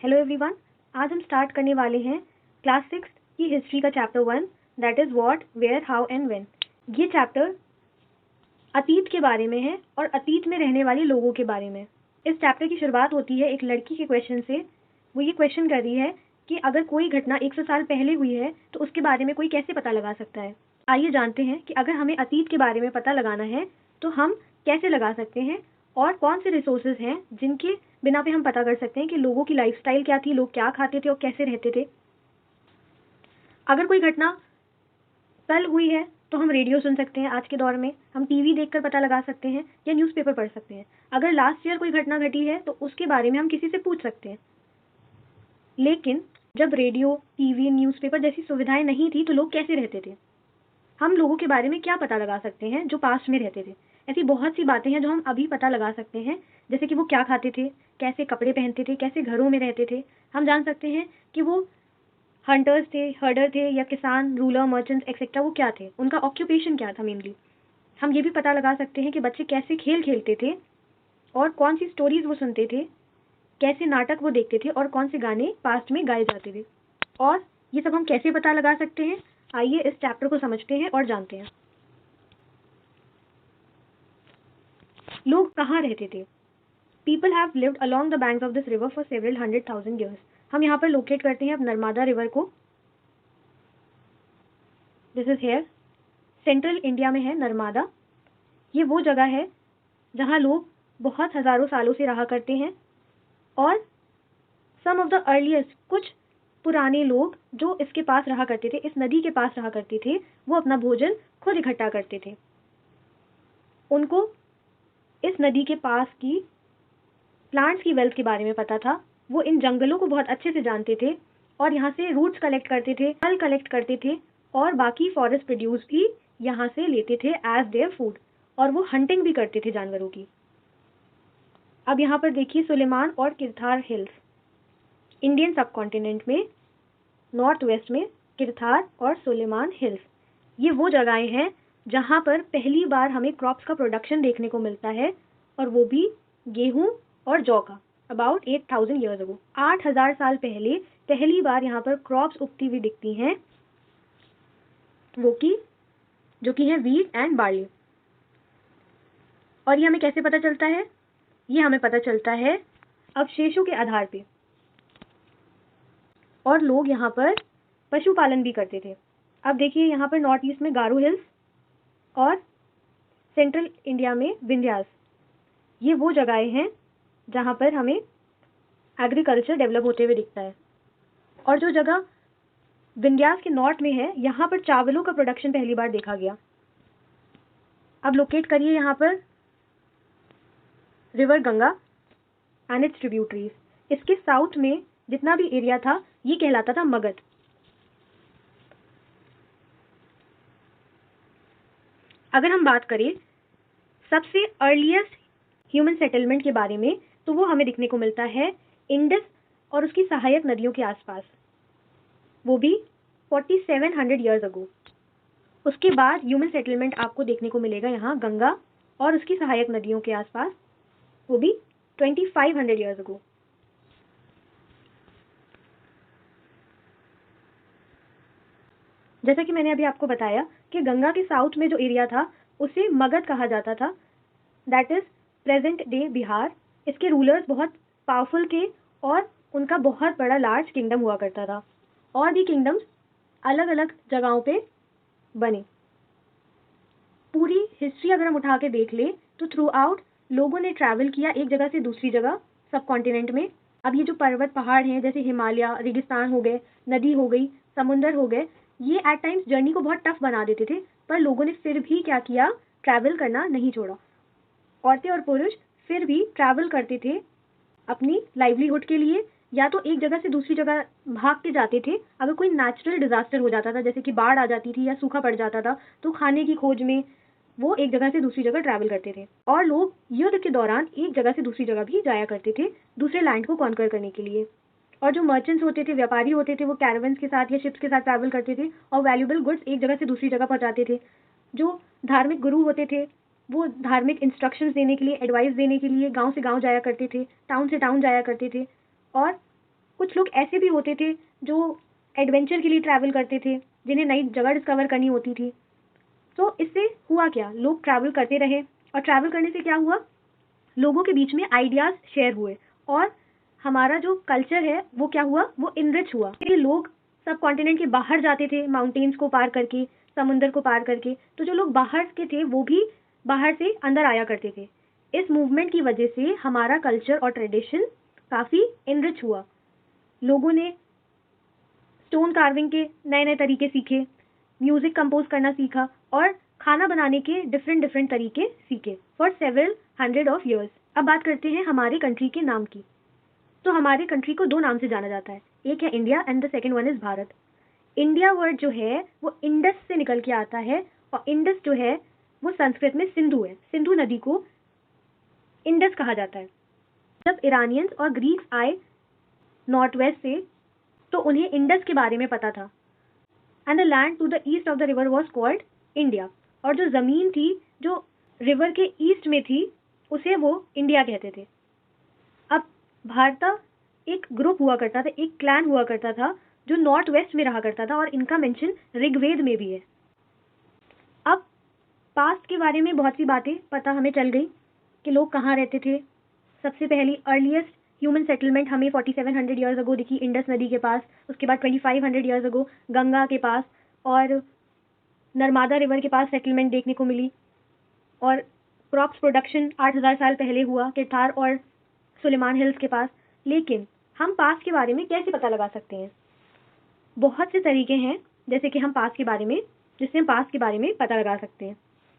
Hello everyone. आज हम start करने वाले हैं क्लास 6 की हिस्ट्री का chapter 1, that is what, where, how and when. ये चैप्टर अतीत के बारे में है और अतीत में रहने वाले लोगों के बारे में। इस चैप्टर की शुरुआत होती है एक लड़की के क्वेश्चन से। वो ये क्वेश्चन कर रही है कि अगर कोई घटना 100 साल पहले हुई है तो उसके बारे में कोई कैसे पता लगा सकता है। आइए जानते हैं कि अगर हमें अतीत के बारे में पता लगाना है तो हम कैसे लगा सकते हैं और कौन से रिसोर्सेज हैं जिनके बिना पे हम पता कर सकते हैं कि लोगों की लाइफस्टाइल क्या थी, लोग क्या खाते थे और कैसे रहते थे। अगर कोई घटना कल हुई है तो हम रेडियो सुन सकते हैं, आज के दौर में हम टीवी देखकर पता लगा सकते हैं या न्यूज़पेपर पढ़ सकते हैं। अगर लास्ट ईयर कोई घटना घटी है तो उसके बारे में हम किसी से पूछ सकते हैं। लेकिन जब रेडियो, टीवी, न्यूज़पेपर जैसी सुविधाएं नहीं थी तो लोग कैसे रहते थे? हम लोगों के बारे में क्या पता लगा सकते हैं जो पास्ट में रहते थे? ऐसी बहुत सी बातें हैं जो हम अभी पता लगा सकते हैं, जैसे कि वो क्या खाते थे, कैसे कपड़े पहनते थे, कैसे घरों में रहते थे। हम जान सकते हैं कि वो हंटर्स थे, हर्डर थे या किसान, रूलर, मर्चेंट्स एक्सेट्रा, वो क्या थे, उनका ऑक्यूपेशन क्या था मेनली। हम ये भी पता लगा सकते हैं कि बच्चे कैसे खेल खेलते थे और कौन सी स्टोरीज वो सुनते थे, कैसे नाटक वो देखते थे और कौन से गाने पास्ट में गाए जाते थे। और ये सब हम कैसे पता लगा सकते हैं? आइए इस चैप्टर को समझते हैं और जानते हैं। लोग कहाँ रहते थे? People have lived along the banks of this river for several 100,000 years. हम यहाँ पर लोकेट करते हैं अब नर्मदा रिवर को। This is here, central India में है नर्मदा। ये वो जगह है जहाँ लोग बहुत हजारों सालों से रहा करते हैं और सम ऑफ द अर्लीस्ट, कुछ पुराने लोग जो इसके पास रहा करते थे, इस नदी के पास रहा करते थे, वो अपना भोजन खुद इकट्ठा करते थे। उनको इस नदी के पास की प्लांट्स की वेल्थ के बारे में पता था। वो इन जंगलों को बहुत अच्छे से जानते थे और यहाँ से रूट्स कलेक्ट करते थे, फल कलेक्ट करते थे और बाकी फॉरेस्ट प्रोड्यूस भी यहाँ से लेते थे एज देयर फूड। और वो हंटिंग भी करते थे जानवरों की। अब यहाँ पर देखिए सुलेमान और किरथार हिल्स, इंडियन सब कॉन्टिनेंट में नॉर्थ वेस्ट में किरथार और सुलेमान हिल्स, ये वो जगहें हैं जहाँ पर पहली बार हमें क्रॉप्स का प्रोडक्शन देखने को मिलता है, और वो भी गेहूं और जौ का। अबाउट 8,000 ईयर्स अगो, 8,000 साल पहले पहली बार यहाँ पर क्रॉप्स उगती हुई दिखती हैं, वो की जो कि है वीट एंड बार्ली। और ये हमें कैसे पता चलता है? ये हमें पता चलता है अवशेषों के आधार पे। और लोग यहाँ पर पशुपालन भी करते थे। अब देखिए यहाँ पर नॉर्थ ईस्ट में गारो हिल्स और सेंट्रल इंडिया में विंध्यास, ये वो जगहें हैं जहाँ पर हमें एग्रीकल्चर डेवलप होते हुए दिखता है। और जो जगह विंध्यास के नॉर्थ में है, यहाँ पर चावलों का प्रोडक्शन पहली बार देखा गया। अब लोकेट करिए यहाँ पर river Ganga and it's tributaries. इसके साउथ में जितना भी एरिया था ये कहलाता था मगध। अगर हम बात करें सबसे अर्लीस्ट ह्यूमन सेटलमेंट के बारे में, तो वो हमें दिखने को मिलता है इंडस और उसकी सहायक नदियों के आसपास, वो भी 4700 ईयर्स अगो। उसके बाद ह्यूमन सेटलमेंट आपको देखने को मिलेगा यहाँ गंगा और उसकी सहायक नदियों के आसपास, वो भी 2500 ईयर्स अगो। जैसा कि मैंने अभी आपको बताया कि गंगा के साउथ में जो एरिया था उसे मगध कहा जाता था, that is present day Bihar. इसके रूलर्स बहुत पावरफुल थे और उनका बहुत बड़ा लार्ज किंगडम हुआ करता था। और भी किंगडम्स अलग अलग जगहों पे बने। पूरी हिस्ट्री अगर हम उठा के देख ले तो थ्रू आउट लोगों ने ट्रैवल किया एक जगह से दूसरी जगह सब कॉन्टिनेंट में। अब ये जो पर्वत पहाड़ हैं जैसे हिमालय, रेगिस्तान हो गए, नदी हो गई, समुंदर हो गए, ये एट टाइम्स जर्नी को बहुत टफ बना देते थे, पर लोगों ने फिर भी क्या किया, ट्रैवल करना नहीं छोड़ा। औरतें और पुरुष फिर भी ट्रैवल करते थे अपनी लाइवलीहुड के लिए, या तो एक जगह से दूसरी जगह भाग के जाते थे। अगर कोई नेचुरल डिजास्टर हो जाता था, जैसे कि बाढ़ आ जाती थी या सूखा पड़ जाता था, तो खाने की खोज में वो एक जगह से दूसरी जगह ट्रैवल करते थे। और लोग युद्ध के दौरान एक जगह से दूसरी जगह भी जाया करते थे दूसरे लैंड को कॉन्कर करने के लिए। और जो मर्चेंट्स होते थे, व्यापारी होते थे, वो कैरावन्स के साथ या शिप्स के साथ ट्रैवल करते थे और वैल्यूबल गुड्स एक जगह से दूसरी जगह पहुंचाते थे। जो धार्मिक गुरु होते थे वो धार्मिक इंस्ट्रक्शंस देने के लिए, एडवाइस देने के लिए गांव से गांव जाया करते थे, टाउन से टाउन जाया करते थे। और कुछ लोग ऐसे भी होते थे जो एडवेंचर के लिए ट्रैवल करते थे, जिन्हें नई जगह डिस्कवर करनी होती थी। तो इससे हुआ क्या, लोग ट्रैवल करते रहे और ट्रैवल करने से क्या हुआ, लोगों के बीच में आइडियाज़ शेयर हुए और हमारा जो कल्चर है वो क्या हुआ, वो इनरिच हुआ। ये लोग सब कॉन्टिनेंट के बाहर जाते थे, माउंटेन्स को पार करके, समुंदर को पार करके, तो जो लोग बाहर के थे वो भी बाहर से अंदर आया करते थे। इस मूवमेंट की वजह से हमारा कल्चर और ट्रेडिशन काफ़ी इनरिच हुआ। लोगों ने स्टोन कार्विंग के नए नए तरीके सीखे, म्यूज़िक कंपोज करना सीखा और खाना बनाने के डिफरेंट डिफरेंट तरीके सीखे for several hundred of years. अब बात करते हैं हमारे कंट्री के नाम की। तो हमारे कंट्री को दो नाम से जाना जाता है, एक है India and the second one is Bharat. India word जो है वो इंडस से निकल के आता है और इंडस जो है वो संस्कृत में सिंधु है। सिंधु नदी को इंडस कहा जाता है। जब ईरानियंस और ग्रीक्स आए नॉर्थ वेस्ट से तो उन्हें इंडस के बारे में पता था and the land to the east of the river was called India. और जो ज़मीन थी जो रिवर के ईस्ट में थी उसे वो इंडिया कहते थे। अब भारत एक ग्रुप हुआ करता था, एक क्लैन हुआ करता था जो नॉर्थ वेस्ट में रहा करता था और इनका मेंशन ऋग्वेद में भी है। अब पास्ट के बारे में बहुत सी बातें पता हमें चल गई कि लोग कहाँ रहते थे। सबसे पहली अर्लीस्ट ह्यूमन सेटलमेंट हमें 4700 ईयर्स अगो दिखी इंडस नदी के पास, उसके बाद 2500 ईयर्स अगो गंगा के पास और नर्मदा रिवर के पास सेटलमेंट देखने को मिली। और क्रॉप्स प्रोडक्शन 8000 साल पहले हुआ किरथार और सुलेमान हिल्स के पास। लेकिन हम पास्ट के बारे में कैसे पता लगा सकते हैं? बहुत से तरीके हैं जैसे कि हम पास्ट के बारे में जिससे हम पास्ट के बारे में पता लगा सकते हैं।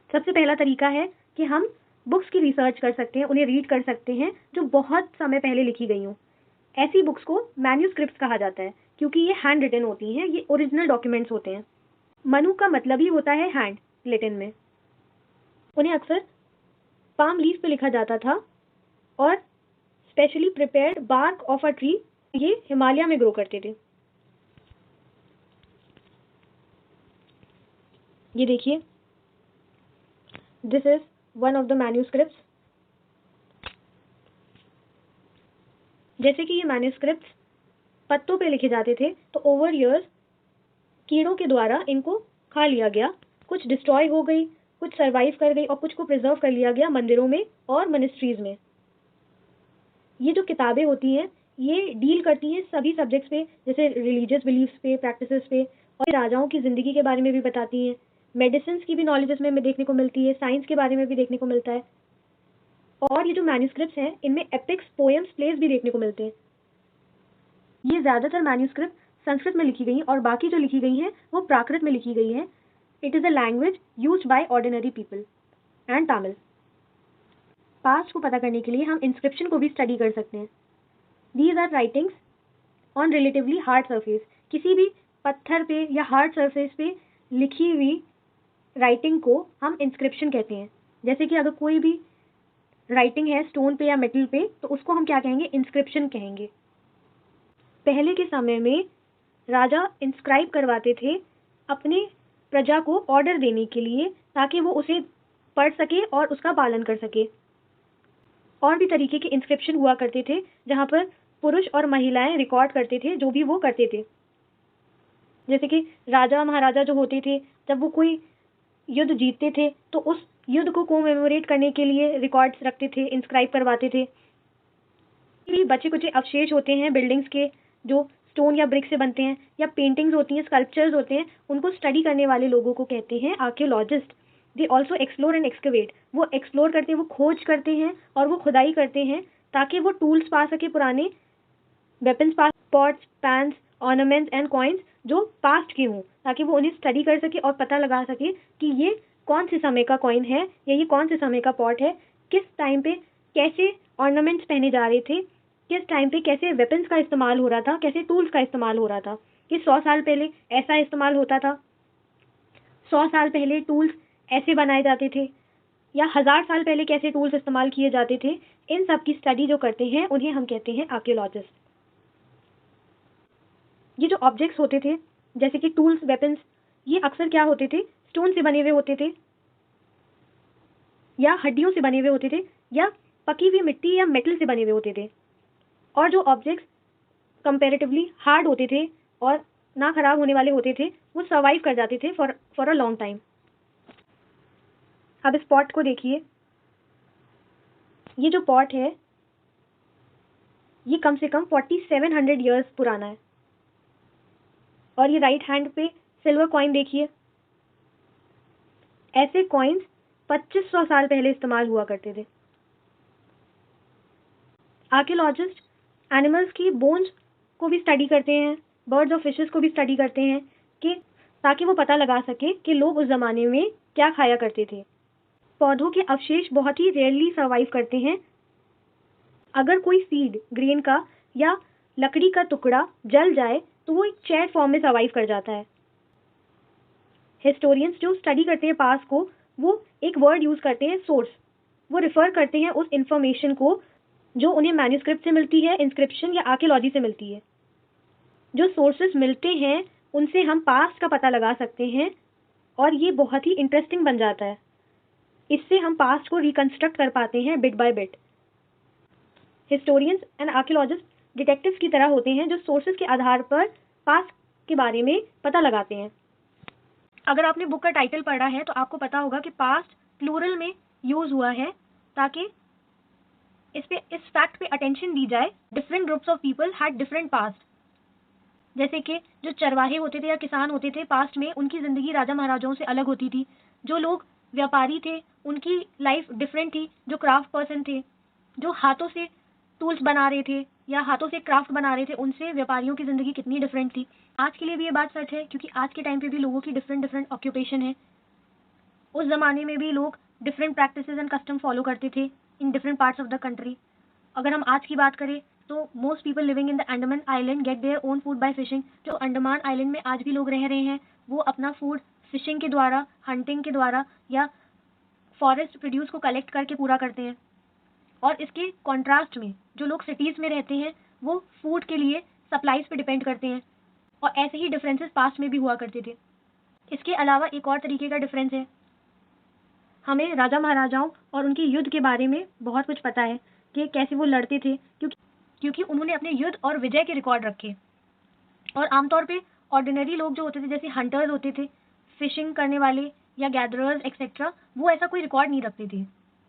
सबसे पहला तरीका है कि हम बुक्स की रिसर्च कर सकते हैं, उन्हें रीड कर सकते हैं जो बहुत समय पहले लिखी गई हों। ऐसी बुक्स को मैन्यूस्क्रिप्ट्स कहा जाता है क्योंकि ये हैंड रिटन होती हैं, ये ओरिजिनल डॉक्यूमेंट्स होते हैं। मनु का मतलब ही होता है हैंड लैटिन में। उन्हें अक्सर पाम लीफ पे लिखा जाता था और specially prepared bark of a tree, ये हिमालय में ग्रो करते थे। ये देखिए, this is one of the manuscripts. जैसे कि ये मैन्यूस्क्रिप्ट्स पत्तों पे लिखे जाते थे तो ओवर ईयर्स कीड़ों के द्वारा इनको खा लिया गया, कुछ डिस्ट्रॉय हो गई, कुछ सरवाइव कर गई और कुछ को प्रिजर्व कर लिया गया मंदिरों में और मनिस्ट्रीज में। ये जो किताबें होती हैं ये डील करती हैं सभी सब्जेक्ट्स पे, जैसे रिलीजियस बिलीफ्स पे, प्रैक्टिसेस पे, और राजाओं की ज़िंदगी के बारे में भी बताती हैं। मेडिसिन की भी नॉलेज इसमें हमें देखने को मिलती है, साइंस के बारे में भी देखने को मिलता है। और ये जो मैन्यूस्क्रिप्ट्स हैं इनमें एपिक्स, पोएम्स, प्लेस भी देखने को मिलते हैं। ये ज़्यादातर मैन्यूस्क्रिप्ट संस्कृत में लिखी गई और बाकी जो लिखी गई हैं वो प्राकृत में लिखी गई हैं। It is a language used by ordinary people and Tamil. Past को पता करने के लिए हम इंस्क्रिप्शन को भी स्टडी कर सकते हैं। These are writings on relatively hard surface. किसी भी पत्थर पे या हार्ड सरफेस पे लिखी हुई राइटिंग को हम इंस्क्रिप्शन कहते हैं। जैसे कि अगर कोई भी राइटिंग है स्टोन पे या मेटल पे तो उसको हम क्या कहेंगे, इंस्क्रिप्शन कहेंगे। पहले के समय में राजा इंस्क्राइब करवाते थे अपने प्रजा को ऑर्डर देने के लिए ताकि वो उसे पढ़ सके और उसका पालन कर सके। और भी तरीके के इंस्क्रिप्शन हुआ करते थे जहाँ पर पुरुष और महिलाएं रिकॉर्ड करते थे जो भी वो करते थे। जैसे कि राजा महाराजा जो होते थे जब वो कोई युद्ध जीतते थे तो उस युद्ध को कोमेमोरेट करने के लिए रिकॉर्ड्स रखते थे, इंस्क्राइब करवाते थे। भी बचे कुछ अवशेष होते हैं बिल्डिंग्स के जो स्टोन या ब्रिक से बनते हैं, या पेंटिंग्स होती हैं, स्कल्पचर्स होते हैं, उनको स्टडी करने वाले लोगों को कहते हैं archaeologist. They also explore and excavate. वो एक्सप्लोर करते हैं, वो खोज करते हैं और वो खुदाई करते हैं ताकि वो टूल्स पा सके, पुराने वेपन्स पा, pots, pans, ornaments and coins जो पास्ट के हों, ताकि वो उन्हें स्टडी कर सके और पता लगा सके कि ये कौन से समय का कॉइन है या ये कौन से समय का पॉट है, किस टाइम पे कैसे ऑर्नामेंट्स पहने जा रहे थे, किस टाइम पे कैसे वेपन्स का इस्तेमाल हो रहा था, कैसे टूल्स का इस्तेमाल हो रहा था, कि 100 साल पहले ऐसा इस्तेमाल होता था, 100 साल पहले टूल्स ऐसे बनाए जाते थे, या 1000 साल पहले कैसे टूल्स इस्तेमाल किए जाते थे। इन सब की स्टडी जो करते हैं उन्हें हम कहते हैं आर्कियोलॉजिस्ट। ये जो ऑब्जेक्ट्स होते थे जैसे कि टूल्स, वेपन्स, ये अक्सर क्या होते थे, स्टोन से बने हुए होते थे या हड्डियों से बने हुए होते थे या पकी हुई मिट्टी या मेटल से बने हुए होते थे। और जो ऑब्जेक्ट्स कंपैरेटिवली हार्ड होते थे और ना खराब होने वाले होते थे, वो सर्वाइव कर जाते थे फॉर अ लॉन्ग टाइम। अब इस पॉट को देखिए, ये जो पॉट है ये कम से कम 4700 ईयर्स पुराना है। और ये राइट हैंड पे सिल्वर कॉइन देखिए, ऐसे कॉइन्स 2500 साल पहले इस्तेमाल हुआ करते थे। आर्कियोलॉजिस्ट एनिमल्स की बोन्स को भी स्टडी करते हैं, बर्ड्स और फिशेस को भी स्टडी करते हैं कि ताकि वो पता लगा सके कि लोग उस ज़माने में क्या खाया करते थे। पौधों के अवशेष बहुत ही रेयरली सर्वाइव करते हैं। अगर कोई सीड, ग्रेन का या लकड़ी का टुकड़ा जल जाए तो वो एक चैट फॉर्म में सर्वाइव कर जाता है। हिस्टोरियंस जो स्टडी करते हैं पास्ट को, वो एक वर्ड यूज़ करते हैं, सोर्स। वो रिफ़र करते हैं उस इंफॉर्मेशन को जो उन्हें मैन्यूस्क्रिप्ट से मिलती है, इंस्क्रिप्शन या आर्कियोलॉजी से मिलती है। जो सोर्सेस मिलते हैं उनसे हम पास्ट का पता लगा सकते हैं और ये बहुत ही इंटरेस्टिंग बन जाता है। इससे हम पास्ट को रिकंस्ट्रक्ट कर पाते हैं bit by bit. Historians and archaeologist detectives की तरह होते हैं जो सोर्सेस के आधार पर पास्ट के बारे में पता लगाते हैं। अगर आपने बुक का टाइटल पढ़ा है तो आपको पता होगा कि पास्ट प्लूरल में यूज हुआ है ताकि इस फैक्ट पे अटेंशन दी जाए, different groups of people had different past. जैसे कि जो चरवाहे होते थे या किसान होते थे पास्ट में, उनकी ज़िंदगी राजा महाराजाओं से अलग होती थी। जो लोग व्यापारी थे उनकी लाइफ डिफरेंट थी। जो क्राफ्ट पर्सन थे, जो हाथों से टूल्स बना रहे थे या हाथों से क्राफ्ट बना रहे थे, उनसे व्यापारियों की ज़िंदगी कितनी डिफरेंट थी। आज के लिए भी ये बात सच है क्योंकि आज के टाइम पे भी लोगों की डिफरेंट डिफरेंट ऑक्यूपेशन है। उस ज़माने में भी लोग different practices and custom follow करते थे in different parts of the country. अगर हम आज की बात करें तो most people living in the Andaman island get their own food by fishing. जो अंडमान आइलैंड में आज भी लोग रह रहे हैं वो अपना फूड फिशिंग के द्वारा, हंटिंग के द्वारा या फॉरेस्ट प्रोड्यूस को कलेक्ट करके पूरा करते हैं। और इसके कॉन्ट्रास्ट में जो लोग सिटीज़ में रहते हैं वो फूड के लिए सप्लाईज पे डिपेंड करते हैं। और ऐसे ही डिफरेंसेस पास्ट में भी हुआ करते थे। इसके अलावा एक और तरीके का डिफरेंस है, हमें राजा महाराजाओं और उनके युद्ध के बारे में बहुत कुछ पता है कि कैसे वो लड़ते थे, क्योंकि उन्होंने अपने युद्ध और विजय के रिकॉर्ड रखे। और आमतौर पे ऑर्डिनरी लोग जो होते थे, जैसे हंटर्स होते थे, फिशिंग करने वाले या गैदरर्स एक्सेट्रा, वो ऐसा कोई रिकॉर्ड नहीं रखते थे।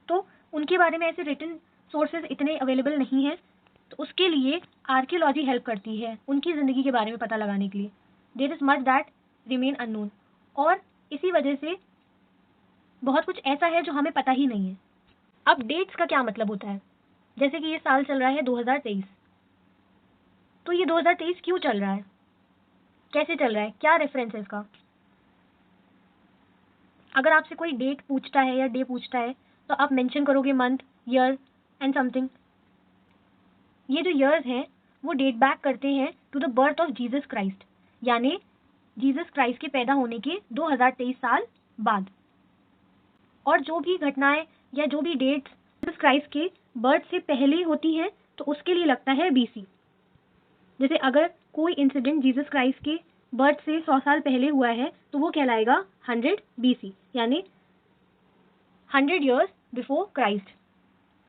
तो उनके बारे में ऐसे रिटन सोर्सेज इतने अवेलेबल नहीं हैं। तो उसके लिए आर्कियोलॉजी हेल्प करती है उनकी ज़िंदगी के बारे में पता लगाने के लिए। There is much that remain unknown. और इसी वजह से बहुत कुछ ऐसा है जो हमें पता ही नहीं है। अब डेट्स का क्या मतलब होता है? जैसे कि ये साल चल रहा है 2023, तो ये 2023 क्यों चल रहा है, कैसे चल रहा है, क्या रेफरेंस है इसका? अगर आपसे कोई डेट पूछता है या डे पूछता है तो आप मेंशन करोगे मंथ, ईयर एंड समथिंग। ये जो ईयर्स हैं वो डेट बैक करते हैं to the birth of Jesus Christ, यानी जीसस क्राइस्ट के पैदा होने के 2023 साल बाद। और जो भी घटनाएं या जो भी डेट्स जीसस क्राइस्ट के बर्थ से पहले होती हैं तो उसके लिए लगता है बीसी। जैसे अगर कोई इंसिडेंट जीसस क्राइस्ट के बर्थ से 100 साल पहले हुआ है तो वो कहलाएगा 100 बीसी, यानी 100 ईयर्स बिफोर क्राइस्ट।